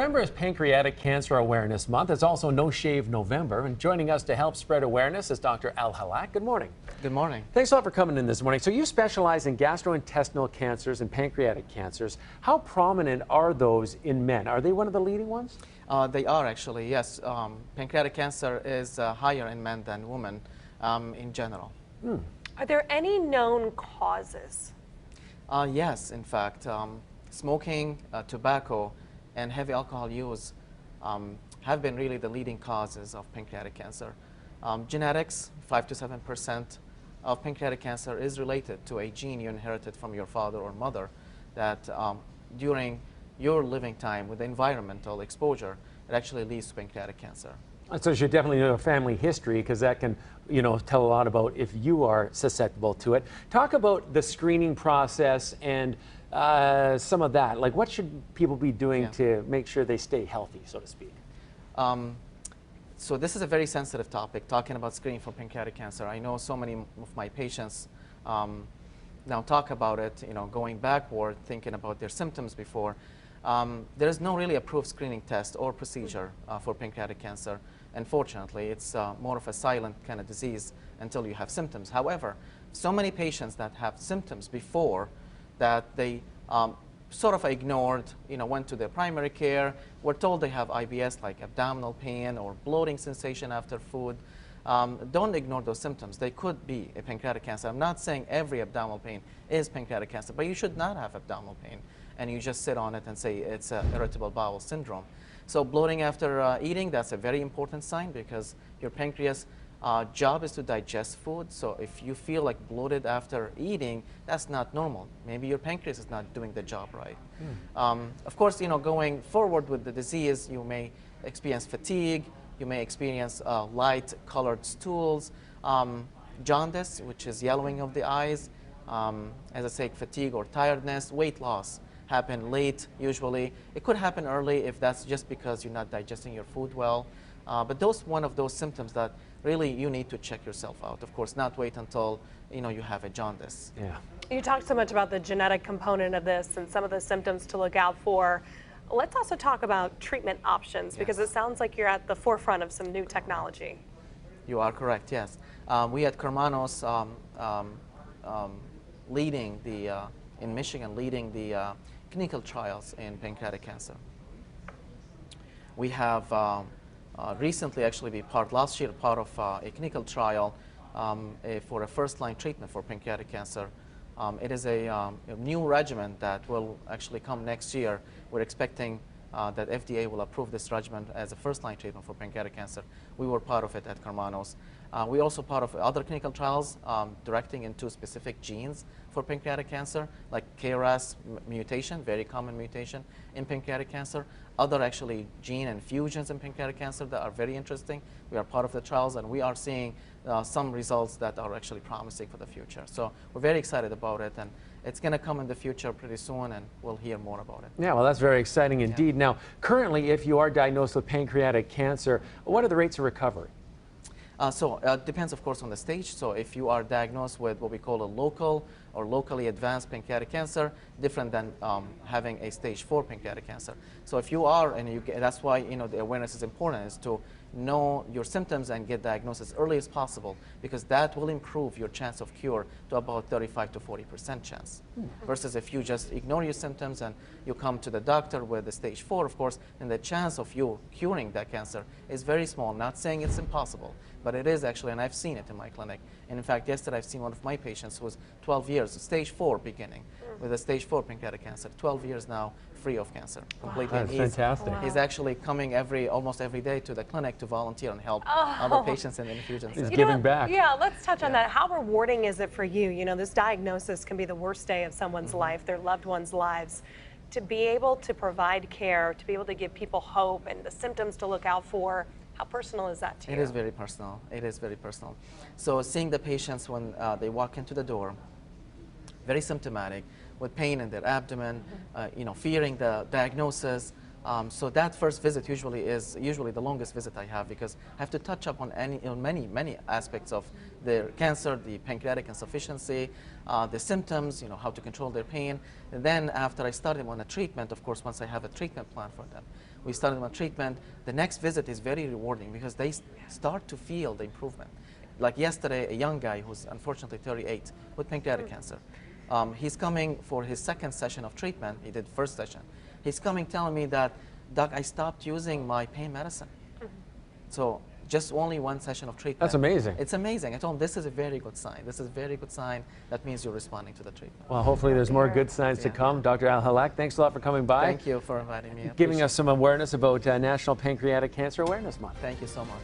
November is Pancreatic Cancer Awareness Month. It's also No Shave November. And joining us to help spread awareness is Dr. Al Hallak. Good morning. Good morning. Thanks a lot for coming in this morning. So you specialize in gastrointestinal cancers and pancreatic cancers. How prominent are those in men? Are they one of the leading ones? They are actually, yes. Pancreatic cancer is higher in men than women in general. Are there any known causes? Yes, in fact. Smoking, tobacco, and heavy alcohol use have been really the leading causes of pancreatic cancer. Genetics, 5 to 7% of pancreatic cancer is related to a gene you inherited from your father or mother that during your living time with environmental exposure, it actually leads to pancreatic cancer. So you should definitely know family history because that can, tell a lot about if you are susceptible to it. Talk about the screening process and some of that. Like, what should people be doing to make sure they stay healthy, so to speak? So this is a very sensitive topic, talking about screening for pancreatic cancer. I know so many of my patients now talk about it, going backward, thinking about their symptoms before. There is no really approved screening test or procedure for pancreatic cancer. Unfortunately, it's more of a silent kind of disease until you have symptoms. However, so many patients that have symptoms before that they sort of ignored, went to their primary care, were told they have IBS like abdominal pain or bloating sensation after food. Don't ignore those symptoms. They could be a pancreatic cancer. I'm not saying every abdominal pain is pancreatic cancer, but you should not have abdominal pain and you just sit on it and say it's irritable bowel syndrome. So bloating after eating, that's a very important sign because your pancreas job is to digest food. So if you feel like bloated after eating, that's not normal. Maybe your pancreas is not doing the job right. Of course, going forward with the disease, you may experience fatigue, you may experience light colored stools, jaundice, which is yellowing of the eyes, as I say, fatigue or tiredness, weight loss happen late usually. It could happen early if that's just because you're not digesting your food well. But those one of those symptoms that really you need to check yourself out. Of course, not wait until you have a jaundice. Yeah. You talked so much about the genetic component of this and some of the symptoms to look out for. Let's also talk about treatment options because it sounds like you're at the forefront of some new technology. You are correct, yes. We at Karmanos leading the, in Michigan, leading the clinical trials in pancreatic cancer. We have recently actually last year part of a clinical trial for a first-line treatment for pancreatic cancer. It is a new regimen that will actually come next year. We're expecting that FDA will approve this regimen as a first-line treatment for pancreatic cancer. We were part of it at Karmanos. We also part of other clinical trials directing into specific genes for pancreatic cancer, like KRAS mutation, very common mutation in pancreatic cancer. Other actually gene infusions in pancreatic cancer that are very interesting. We are part of the trials and we are seeing some results that are actually promising for the future. So we're very excited about it and it's going to come in the future pretty soon and we'll hear more about it. Yeah, well, that's very exciting indeed. Now, currently, if you are diagnosed with pancreatic cancer, what are the rates of recovery? So it depends, of course, on the stage. So if you are diagnosed with what we call a local or locally advanced pancreatic cancer, different than having a stage 4 pancreatic cancer. So if you are, and that's why the awareness is important, is to know your symptoms and get diagnosed as early as possible, because that will improve your chance of cure to about 35 to 40% chance. Versus if you just ignore your symptoms and you come to the doctor with the stage 4, of course, then the chance of you curing that cancer is very small. Not saying it's impossible, but it is actually, and I've seen it in my clinic. And in fact, yesterday I've seen one of my patients who was 12 years, stage 4 beginning, with a stage 4 pancreatic cancer, 12 years now, free of cancer, completely. That's fantastic. He's actually coming almost every day to the clinic to volunteer and help other patients in the infusion center. He's giving back. Yeah, let's touch on that. How rewarding is it for you? This diagnosis can be the worst day of someone's life, their loved ones' lives. To be able to provide care, to be able to give people hope and the symptoms to look out for, how personal is that to you? It is very personal. It is very personal. So seeing the patients when they walk into the door, very symptomatic, with pain in their abdomen, fearing the diagnosis. So that first visit is usually the longest visit I have because I have to touch up on many aspects of their cancer, the pancreatic insufficiency, the symptoms, how to control their pain. And then after I start them on a treatment, of course, once I have a treatment plan for them, we started them on treatment, the next visit is very rewarding because they start to feel the improvement. Like yesterday, a young guy who's unfortunately 38 with pancreatic cancer. He's coming for his second session of treatment. He did first session. He's coming telling me that, Doc, I stopped using my pain medicine. So just only one session of treatment. That's amazing. It's amazing. I told him this is a very good sign. This is a very good sign. That means you're responding to the treatment. Well, hopefully there's more good signs to come. Dr. Al Hallak, thanks a lot for coming by. Thank you for inviting me. Giving us some awareness about National Pancreatic Cancer Awareness Month. Thank you so much.